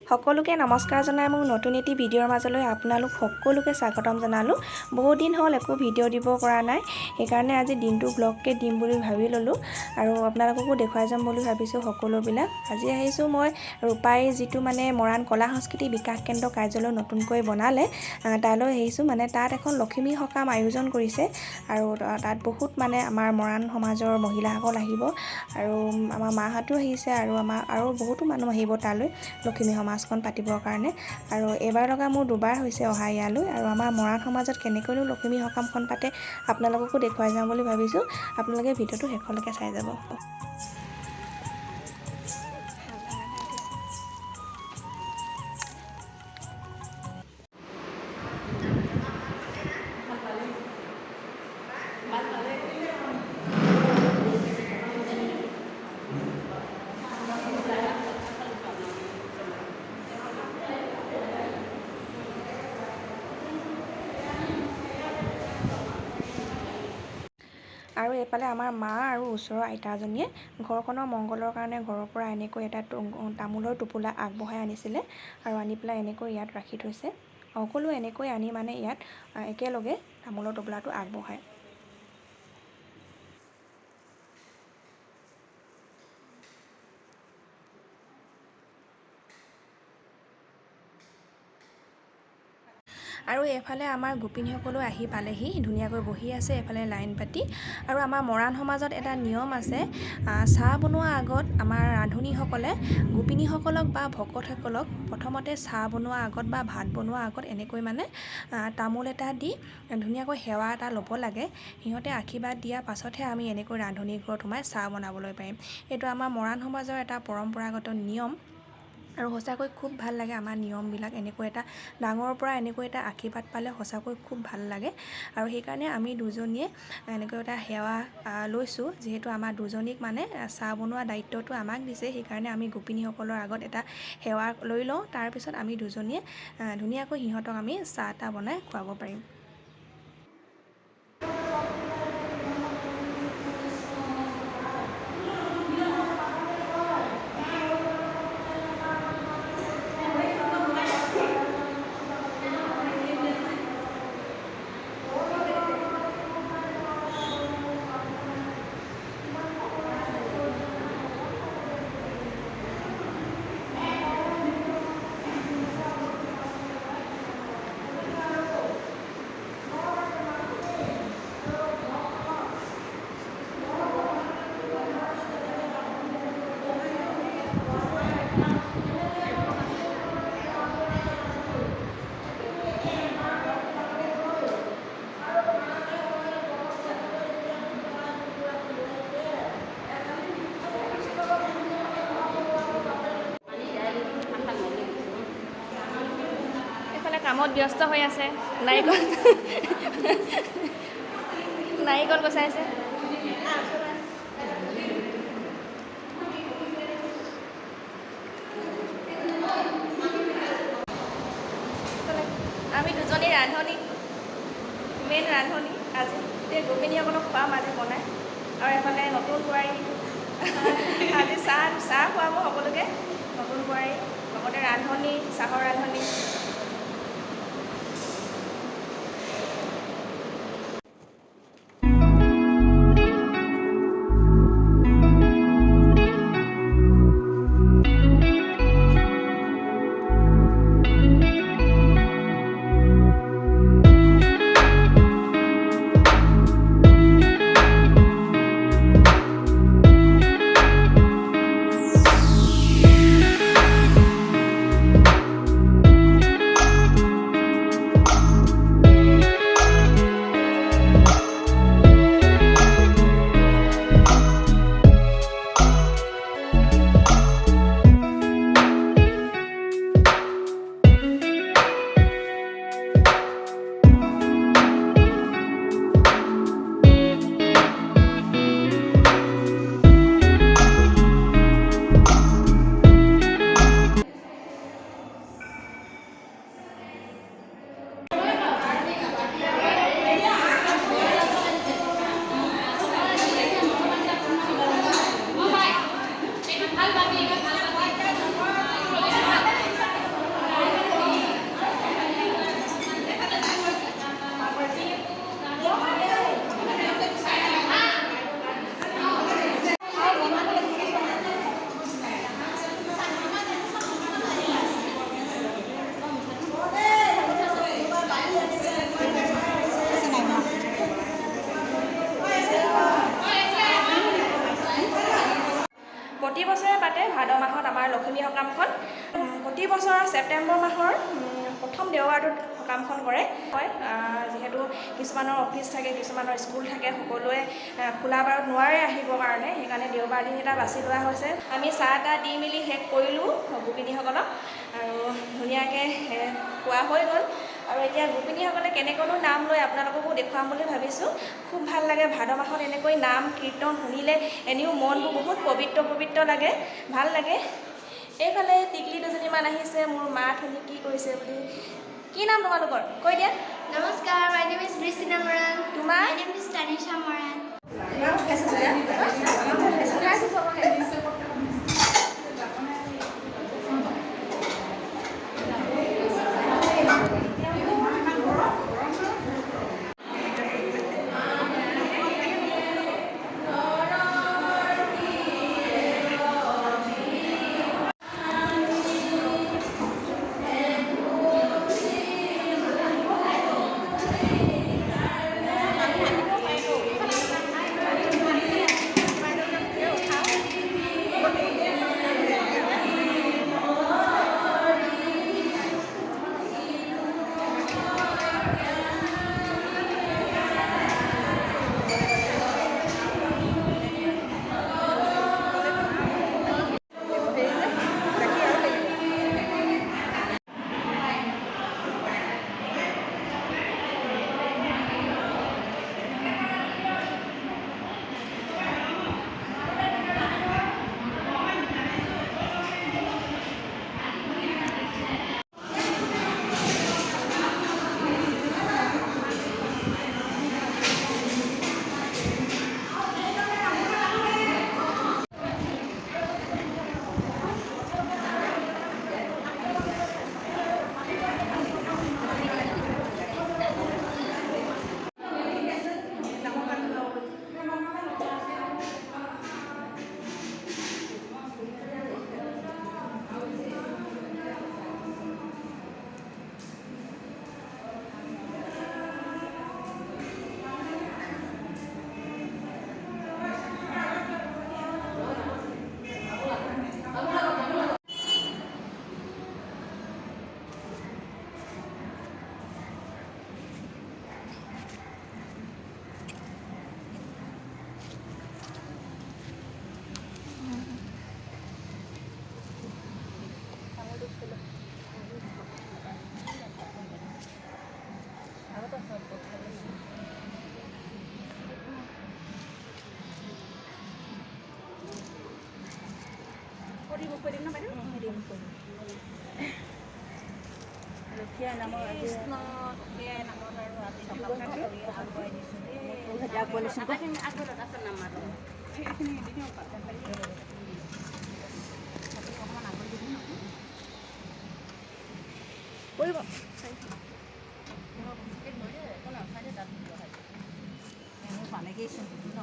সকলোকে নমস্কাৰ জনাই মোৰ নতুন এটি ভিডিঅ'ৰ মাজলৈ আপোনালোক সকলোকে স্বাগতম জনালোঁ। বহুত দিন হ'ল একো ভিডিঅ' দিব পৰা নাই, সেইকাৰণে আজি দিনটো ব্লগকে দিম বুলি ভাবি ল'লোঁ আৰু আপোনালোককো দেখুৱাই যাম বুলি ভাবিছোঁ সকলোবিলাক। আজি আহিছোঁ মই ৰূপাই যিটো মৰাণ কলা সংস্কৃতি বিকাশ কেন্দ্ৰ কাৰ্যালয় নতুনকৈ বনালে, তালৈ আহিছোঁ। তাত এখন লখিমী সকাম আয়োজন কৰিছে আৰু তাত বহুত আমাৰ মৰাণ সমাজৰ মহিলাসকল আহিব আৰু আমাৰ মাহঁতো আহিছে আৰু বহুতো মানুহ আহিব তালৈ লখিমী সমাজখন পাতিবৰ কাৰণে। আৰু এবাৰ লগা মোৰ দুবাৰ হৈছে অহা ইয়ালৈ আৰু আমাৰ মৰাণ সমাজত কেনেকৈনো লখিমী সকামখন পাতে আপোনালোককো দেখুৱাই যাম বুলি ভাবিছোঁ। আপোনালোকে ভিডিঅ'টো শেষলৈকে চাই যাব। আৰু এইফালে আমাৰ মা আৰু ওচৰৰ আইতাজনীয়ে ঘৰখনৰ মংগলৰ কাৰণে ঘৰৰ পৰা এনেকৈ এটা তামোলৰ টোপোলা আগবঢ়াই আনিছিলে আৰু আনি পেলাই এনেকৈ ইয়াত ৰাখি থৈছে। সকলো এনেকৈ আনি ইয়াত একেলগে তামোলৰ টোপোলাটো আগবঢ়ায়। আৰু এইফালে আমাৰ গোপিনীসকলো আহি পালেহি, ধুনীয়াকৈ বহি আছে এইফালে লাইন পাতি। আৰু আমাৰ মৰাণ সমাজত এটা নিয়ম আছে, চাহ বনোৱাৰ আগত আমাৰ ৰান্ধনীসকলে গোপিনীসকলক বা ভকতসকলক প্ৰথমতে চাহ বনোৱাৰ আগত বা ভাত বনোৱাৰ আগত এনেকৈ তামোল এটা দি ধুনীয়াকৈ সেৱা এটা ল'ব লাগে। সিহঁতে আশীৰ্বাদ দিয়াৰ পাছতহে আমি এনেকৈ ৰান্ধনী ঘৰত সোমাই চাহ বনাবলৈ পাৰিম। এইটো আমাৰ মৰাণ সমাজৰ এটা পৰম্পৰাগত নিয়ম আৰু সঁচাকৈ খুব ভাল লাগে আমাৰ নিয়মবিলাক। এনেকৈ এটা ডাঙৰৰ পৰা এনেকৈ এটা আশীৰ্বাদ পালে সঁচাকৈ খুব ভাল লাগে আৰু সেইকাৰণে আমি দুজনীয়ে এনেকৈ এটা সেৱা লৈছোঁ। যিহেতু আমাৰ দুজনীক চাহ বনোৱা দায়িত্বটো আমাক দিছে, সেইকাৰণে আমি গোপিনীসকলৰ আগত এটা সেৱা লৈ লওঁ। তাৰপিছত আমি দুজনীয়ে ধুনীয়াকৈ সিহঁতক আমি চাহ তাহ বনাই খুৱাব পাৰিম। কামত ব্যস্ত হৈ আছে, নাৰিকল গছাইছে। আমি দুজনী ৰান্ধনী, মেইন ৰান্ধনী আজি গোপিনীসকলক খুৱাম আজি বনাই। আৰু এফালে নতুন বোৱাৰী আজি চাহ খুৱাব সকলোকে। নতুন বোৱাৰী লগতে ৰান্ধনী, চাহৰ ৰান্ধনী। প্ৰতি বছৰৰ ছেপ্টেম্বৰ মাহৰ প্ৰথম দেওবাৰটোত সকামখন কৰে হয়। যিহেতু কিছুমানৰ অফিচ থাকে, কিছুমানৰ স্কুল থাকে, সকলোৱে খোলা বাৰত নোৱাৰে আহিবৰ কাৰণে, সেইকাৰণে দেওবাৰ দিন এটা বাছি লোৱা হৈছে। আমি চাহ তাহ দি মেলি শেষ কৰিলোঁ গোপিনীসকলক, আৰু ধুনীয়াকৈ খোৱা হৈ গ'ল। আৰু এতিয়া গোপিনীসকলে কেনেকৈনো নাম লয় আপোনালোককো দেখুৱাম বুলি ভাবিছোঁ। খুব ভাল লাগে, ভাদ মাহত এনেকৈ নাম কীৰ্তন শুনিলে এনেও মনবোৰ বহুত পবিত্ৰ পবিত্ৰ লাগে, ভাল লাগে। এইফালে টিকলি দুজনীমান আহিছে, মোৰ মাত শুনি কি কৰিছে বুলি। কি নাম তোমালোকৰ? কৈ দিয়া। Namaskar, my name is Christina Moran. তোমাৰ? My name is Tanisha Moran. ভালেকেই চোন ন,